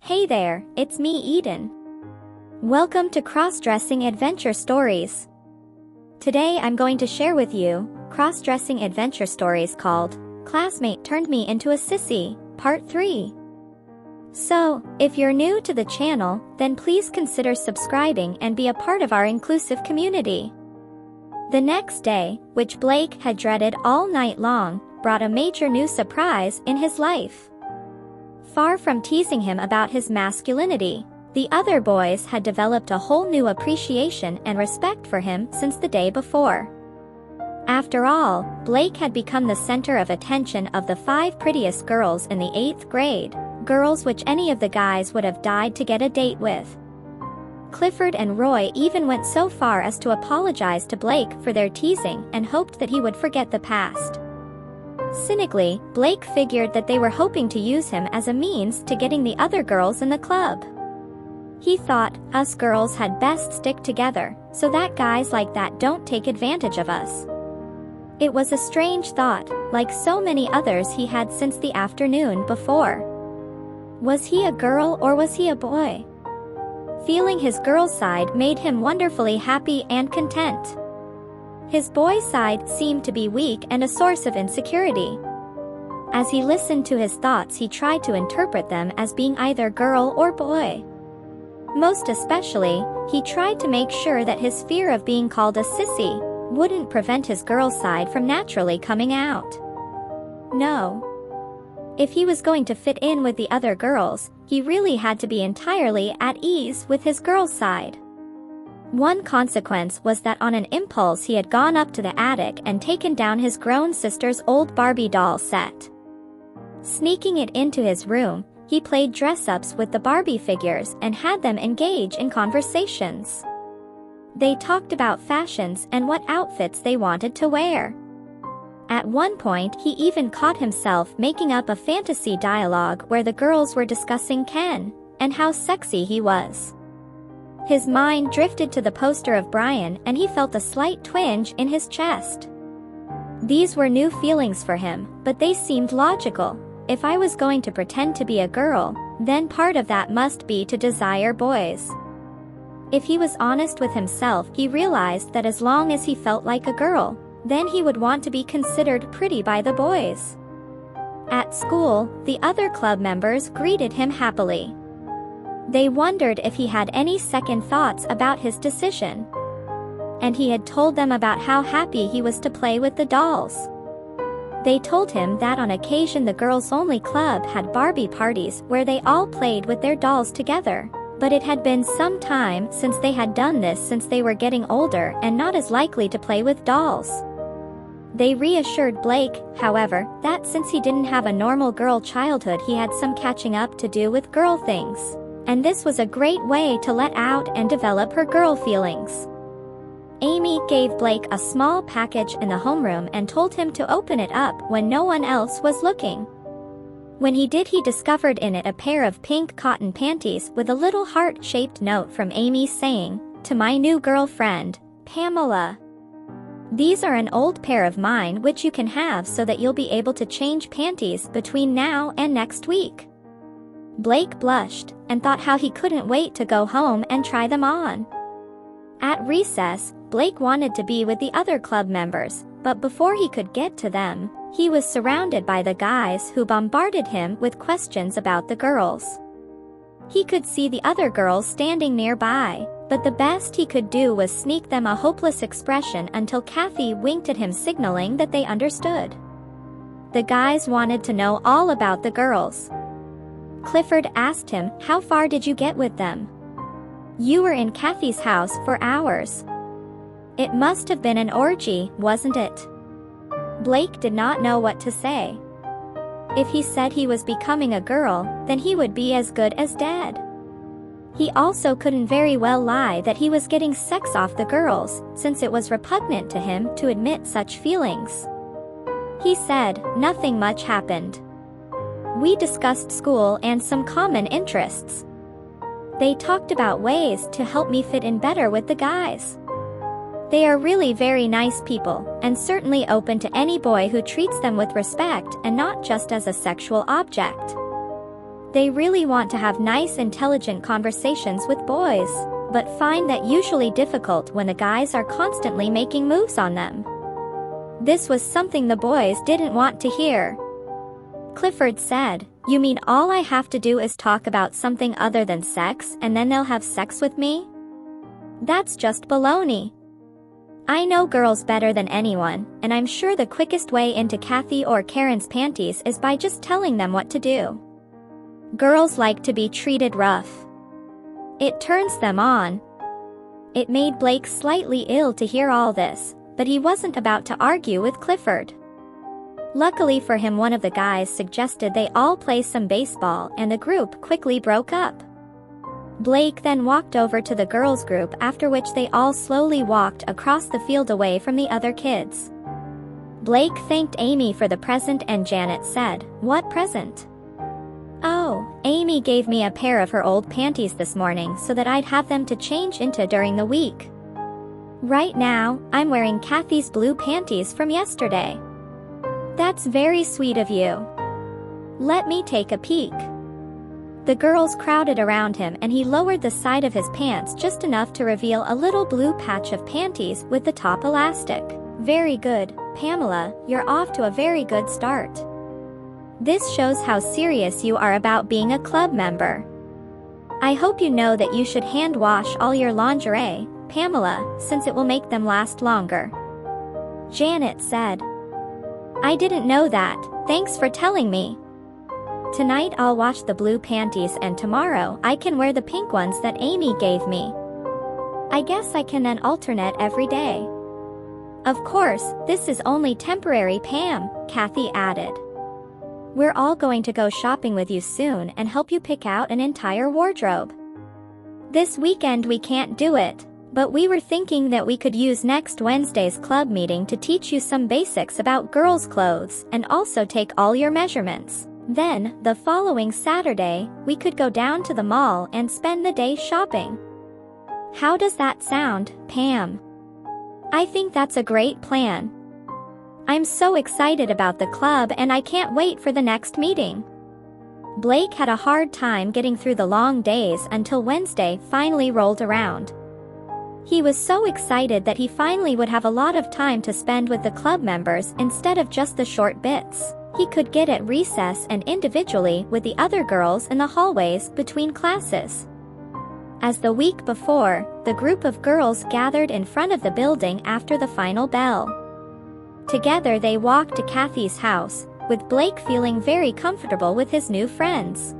Hey there, it's me Eden. Welcome to Crossdressing Adventure Stories. Today I'm going to share with you cross-dressing adventure stories called Classmate Turned Me into a Sissy, Part 3. So, if you're new to the channel, then please consider subscribing and be a part of our inclusive community. The next day, which Blake had dreaded all night long, brought a major new surprise in his life. Far from teasing him about his masculinity, the other boys had developed a whole new appreciation and respect for him since the day before. After all, Blake had become the center of attention of the 5 prettiest girls in the 8th grade, girls which any of the guys would have died to get a date with. Clifford and Roy even went so far as to apologize to Blake for their teasing and hoped that he would forget the past. Cynically, Blake figured that they were hoping to use him as a means to getting the other girls in the club. He thought, us girls had best stick together, so that guys like that don't take advantage of us. It was a strange thought, like so many others he had since the afternoon before. Was he a girl or was he a boy? Feeling his girl side made him wonderfully happy and content. His boy side seemed to be weak and a source of insecurity. As he listened to his thoughts, he tried to interpret them as being either girl or boy. Most especially, he tried to make sure that his fear of being called a sissy wouldn't prevent his girl side from naturally coming out. No. If he was going to fit in with the other girls, he really had to be entirely at ease with his girl side. One consequence was that on an impulse he had gone up to the attic and taken down his grown sister's old Barbie doll set. Sneaking it into his room, he played dress-ups with the Barbie figures and had them engage in conversations. They talked about fashions and what outfits they wanted to wear. At one point he even caught himself making up a fantasy dialogue where the girls were discussing Ken and how sexy he was. His mind drifted to the poster of Brian and he felt a slight twinge in his chest. These were new feelings for him, but they seemed logical. If I was going to pretend to be a girl, then part of that must be to desire boys. If he was honest with himself, he realized that as long as he felt like a girl, then he would want to be considered pretty by the boys. At school, the other club members greeted him happily. They wondered if he had any second thoughts about his decision. And he had told them about how happy he was to play with the dolls. They told him that on occasion the girls-only club had Barbie parties where they all played with their dolls together, but it had been some time since they had done this since they were getting older and not as likely to play with dolls. They reassured Blake, however, that since he didn't have a normal girl childhood he had some catching up to do with girl things. And this was a great way to let out and develop her girl feelings. Amy gave Blake a small package in the homeroom and told him to open it up when no one else was looking. When he did, he discovered in it a pair of pink cotton panties with a little heart-shaped note from Amy saying, "To my new girlfriend, Pamela. These are an old pair of mine which you can have so that you'll be able to change panties between now and next week." Blake blushed and thought how he couldn't wait to go home and try them on. At recess, Blake wanted to be with the other club members, but before he could get to them, he was surrounded by the guys who bombarded him with questions about the girls. He could see the other girls standing nearby, but the best he could do was sneak them a hopeless expression until Kathy winked at him signaling that they understood. The guys wanted to know all about the girls. Clifford asked him, "How far did you get with them? You were in Kathy's house for hours. It must have been an orgy, wasn't it?" Blake did not know what to say. If he said he was becoming a girl, then he would be as good as dead. He also couldn't very well lie that he was getting sex off the girls, since it was repugnant to him to admit such feelings. He said, "Nothing much happened. We discussed school and some common interests. They talked about ways to help me fit in better with the guys. They are really very nice people, and certainly open to any boy who treats them with respect and not just as a sexual object. They really want to have nice, intelligent conversations with boys, but find that usually difficult when the guys are constantly making moves on them. This was something the boys didn't want to hear. Clifford said, "You mean all I have to do is talk about something other than sex and then they'll have sex with me? That's just baloney. I know girls better than anyone, and I'm sure the quickest way into Kathy or Karen's panties is by just telling them what to do. Girls like to be treated rough. It turns them on." It made Blake slightly ill to hear all this, but he wasn't about to argue with Clifford. Luckily for him, one of the guys suggested they all play some baseball, and the group quickly broke up. Blake then walked over to the girls' group, after which they all slowly walked across the field away from the other kids. Blake thanked Amy for the present and Janet said, "What present?" "Oh, Amy gave me a pair of her old panties this morning so that I'd have them to change into during the week. Right now, I'm wearing Kathy's blue panties from yesterday." "That's very sweet of you. Let me take a peek." The girls crowded around him and he lowered the side of his pants just enough to reveal a little blue patch of panties with the top elastic. "Very good, Pamela, you're off to a very good start. This shows how serious you are about being a club member. I hope you know that you should hand wash all your lingerie, Pamela, since it will make them last longer." Janet said, "I didn't know that, thanks for telling me. Tonight I'll wash the blue panties and tomorrow I can wear the pink ones that Amy gave me. I guess I can then alternate every day." "Of course, this is only temporary, Pam," Kathy added. "We're all going to go shopping with you soon and help you pick out an entire wardrobe. This weekend we can't do it, but we were thinking that we could use next Wednesday's club meeting to teach you some basics about girls' clothes and also take all your measurements. Then, the following Saturday, we could go down to the mall and spend the day shopping. How does that sound, Pam?" "I think that's a great plan. I'm so excited about the club and I can't wait for the next meeting." Blake had a hard time getting through the long days until Wednesday finally rolled around. He was so excited that he finally would have a lot of time to spend with the club members instead of just the short bits he could get at recess and individually with the other girls in the hallways between classes. As the week before, the group of girls gathered in front of the building after the final bell. Together they walked to Kathy's house, with Blake feeling very comfortable with his new friends.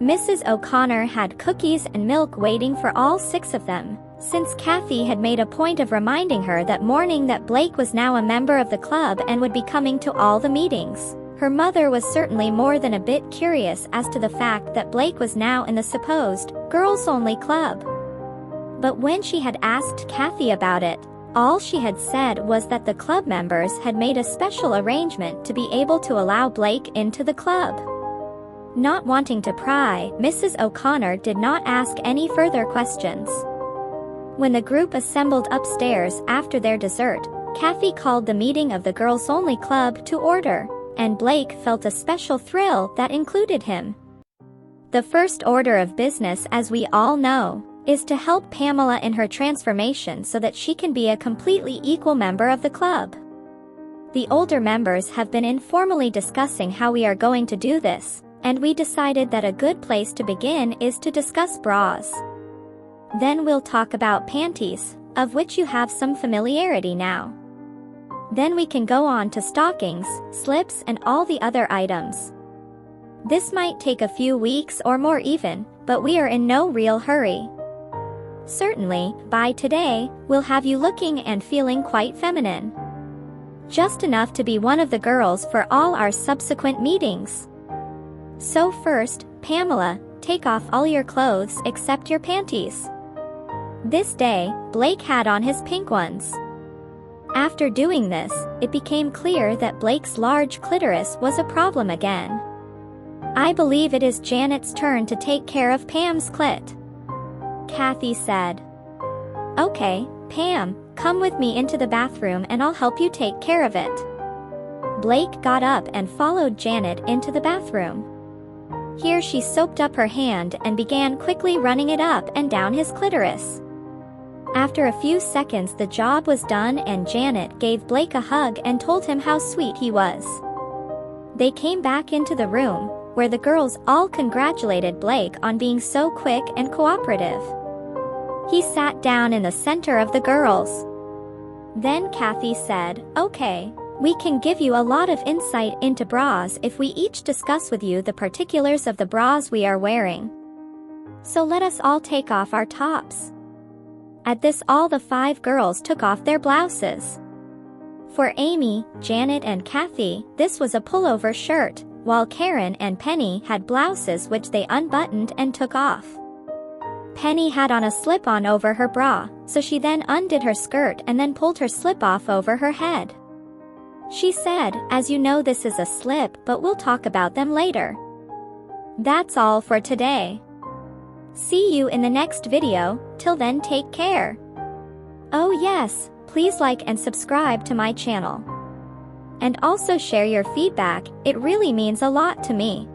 Mrs. O'Connor had cookies and milk waiting for all 6 of them, since Kathy had made a point of reminding her that morning that Blake was now a member of the club and would be coming to all the meetings. Her mother was certainly more than a bit curious as to the fact that Blake was now in the supposed girls-only club. But when she had asked Kathy about it, all she had said was that the club members had made a special arrangement to be able to allow Blake into the club. Not wanting to pry, Mrs. O'Connor did not ask any further questions. When the group assembled upstairs after their dessert, Kathy called the meeting of the girls-only club to order, and Blake felt a special thrill that included him. The first order of business, as we all know, is to help Pamela in her transformation so that she can be a completely equal member of the club. The older members have been informally discussing how we are going to do this, and we decided that a good place to begin is to discuss bras. Then we'll talk about panties, of which you have some familiarity now. Then we can go on to stockings, slips and all the other items. This might take a few weeks or more even, but we are in no real hurry. Certainly, by today, we'll have you looking and feeling quite feminine. Just enough to be one of the girls for all our subsequent meetings. So first, Pamela, take off all your clothes except your panties." This day, Blake had on his pink ones. After doing this, it became clear that Blake's large clitoris was a problem again. "I believe it is Janet's turn to take care of Pam's clit," Kathy said. "Okay, Pam, come with me into the bathroom and I'll help you take care of it." Blake got up and followed Janet into the bathroom. Here she soaped up her hand and began quickly running it up and down his clitoris. After a few seconds the job was done and Janet gave Blake a hug and told him how sweet he was. They came back into the room, where the girls all congratulated Blake on being so quick and cooperative. He sat down in the center of the girls. Then Kathy said, "Okay, we can give you a lot of insight into bras if we each discuss with you the particulars of the bras we are wearing. So let us all take off our tops." At this all the 5 girls took off their blouses. For Amy, Janet and Kathy, this was a pullover shirt, while Karen and Penny had blouses which they unbuttoned and took off. Penny had on a slip-on over her bra, so she then undid her skirt and then pulled her slip off over her head. She said, "As you know, this is a slip, but we'll talk about them later." That's all for today. See you in the next video. Till then, take care. Oh yes, please like and subscribe to my channel. And also share your feedback, it really means a lot to me.